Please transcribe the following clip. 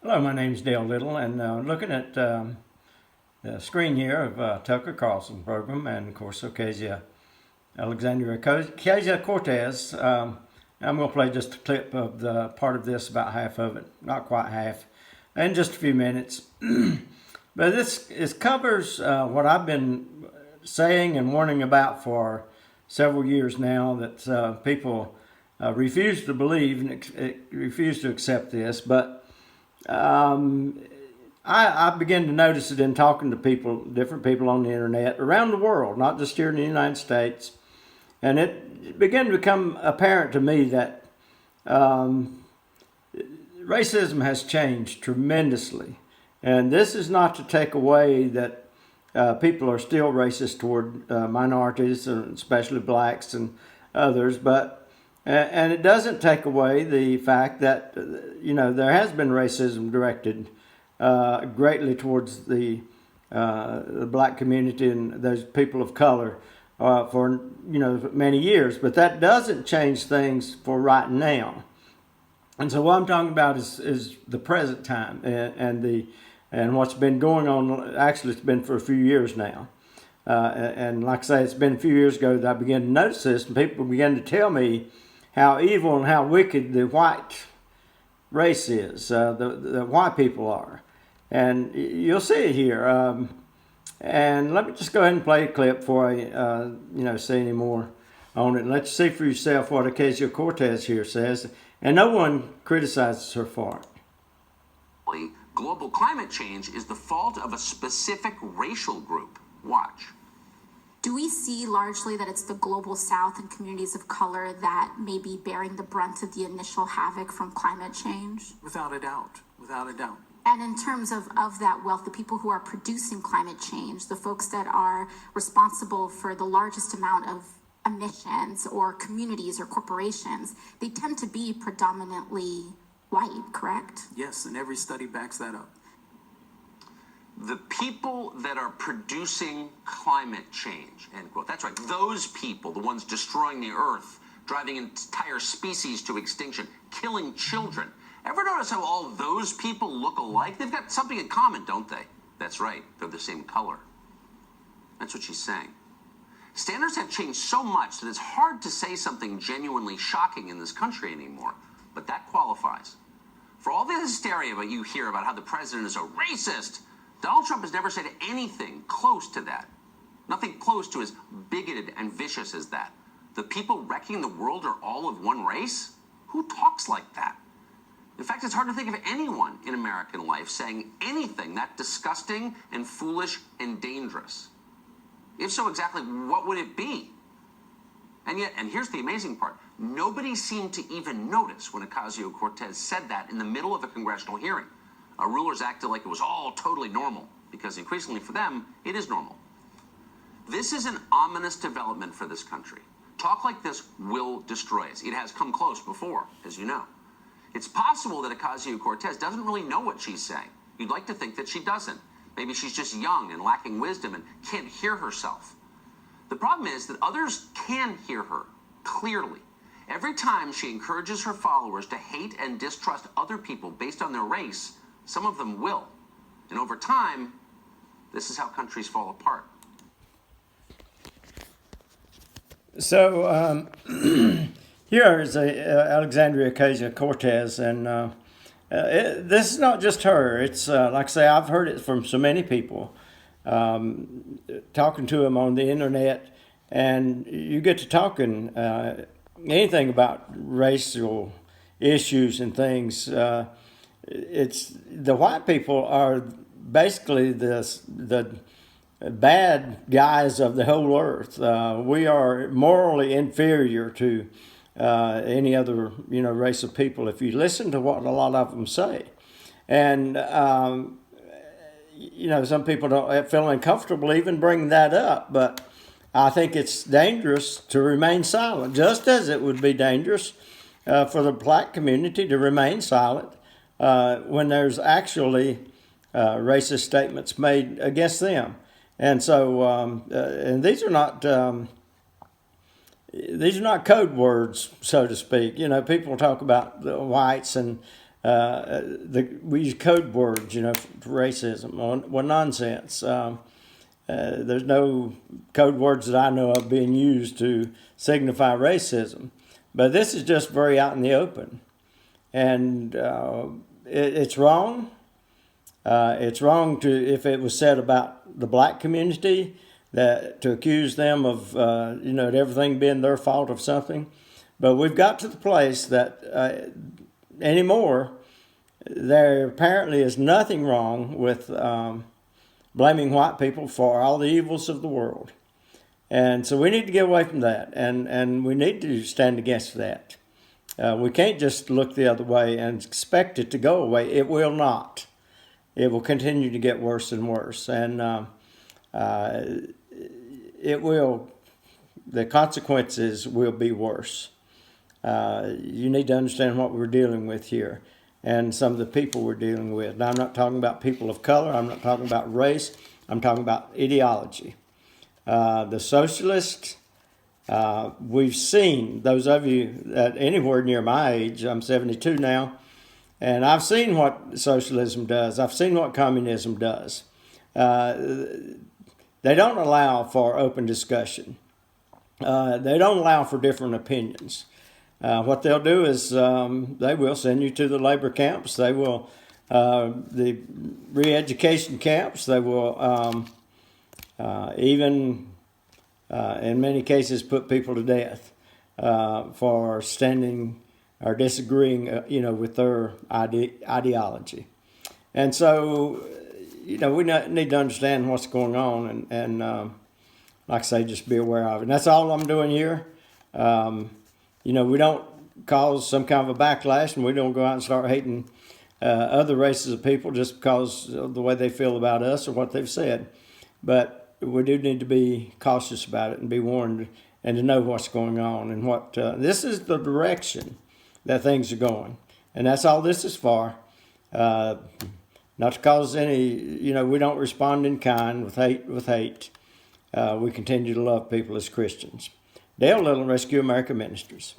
Hello, my name's Dale Little, and looking at the screen here of Tucker Carlson program, and of course Alexandria Ocasio Cortez. I'm going to play just a clip of the part of this, about half of it, not quite half, in just a few minutes. But this covers what I've been saying and warning about for several years now, that people refuse to believe and refuse to accept this, but I began to notice it in talking to people, different people on the internet around the world, not just here in the United States. And it began to become apparent to me that racism has changed tremendously. And this is not to take away that people are still racist toward minorities, and especially blacks and others, but and it doesn't take away the fact that there has been racism directed greatly towards the black community and those people of color for many years. But that doesn't change things for right now. And so what I'm talking about is the present time, and what's been going on. Actually, it's been for a few years now. And like I say, it's been a few years ago that I began to notice this, and people began to tell me how evil and how wicked the white race is, the white people are. And you'll see it here. And let me just go ahead and play a clip before I say any more on it. Let you see for yourself what Ocasio Cortez here says. And no one criticizes her for it. Global climate change is the fault of a specific racial group. Watch. Do we see largely that it's the global south and communities of color that may be bearing the brunt of the initial havoc from climate change? Without a doubt. Without a doubt. And in terms of that wealth, the people who are producing climate change, the folks that are responsible for the largest amount of emissions, or communities or corporations, they tend to be predominantly white, correct? Yes, and every study backs that up. The people that are producing climate change, end quote. That's right. Those people, the ones destroying the earth, driving entire species to extinction, killing children. Ever notice how all those people look alike? They've got something in common, don't they? That's right. They're the same color. That's what she's saying. Standards have changed so much that it's hard to say something genuinely shocking in this country anymore. But that qualifies. For all the hysteria that you hear about how the president is a racist, Donald Trump has never said anything close to that. Nothing close to as bigoted and vicious as that. The people wrecking the world are all of one race? Who talks like that? In fact, it's hard to think of anyone in American life saying anything that disgusting and foolish and dangerous. If so, exactly what would it be? And yet, and here's the amazing part, nobody seemed to even notice when Ocasio-Cortez said that in the middle of a congressional hearing. Our rulers acted like it was all totally normal, because increasingly for them, it is normal. This is an ominous development for this country. Talk like this will destroy us. It has come close before, as you know. It's possible that Ocasio-Cortez doesn't really know what she's saying. You'd like to think that she doesn't. Maybe she's just young and lacking wisdom and can't hear herself. The problem is that others can hear her clearly. Every time she encourages her followers to hate and distrust other people based on their race, some of them will. And over time, this is how countries fall apart. So here is Alexandria Ocasio-Cortez, and this is not just her. It's like I say, I've heard it from so many people, talking to them on the internet, and you get to talking anything about racial issues and things. It's the white people are basically the bad guys of the whole earth. We are morally inferior to any other race of people, if you listen to what a lot of them say. And some people don't feel uncomfortable even bringing that up, but I think it's dangerous to remain silent, just as it would be dangerous for the black community to remain silent when there's actually racist statements made against them. And so, and these are not code words, so to speak. People talk about the whites and we use code words, for racism. Well, nonsense. There's no code words that I know of being used to signify racism. But this is just very out in the open. And it's wrong. It's wrong if it was said about the black community, that to accuse them of, everything being their fault of something. But we've got to the place that anymore, there apparently is nothing wrong with blaming white people for all the evils of the world. And so we need to get away from that, and we need to stand against that. We can't just look the other way and expect it to go away. It will not. It will continue to get worse and worse, and the consequences will be worse. You need to understand what we're dealing with here and some of the people we're dealing with. Now, I'm not talking about people of color. I'm not talking about race. I'm talking about ideology. The socialists, we've seen, those of you that anywhere near my age, I'm 72 now, and I've seen what socialism does. I've seen what communism does. They don't allow for open discussion. They don't allow for different opinions. What they'll do is they will send you to the labor camps. They will, the re-education camps. They will even, in many cases, put people to death for standing or disagreeing, with their ideology. And so, we need to understand what's going on and like I say, just be aware of it. And that's all I'm doing here. We don't cause some kind of a backlash, and we don't go out and start hating other races of people just because of the way they feel about us or what they've said. But we do need to be cautious about it and be warned and to know what's going on and what this is the direction that things are going. And that's all this is for. Not to cause any, we don't respond in kind with hate. We continue to love people as Christians. Dale Little, Rescue America Ministries.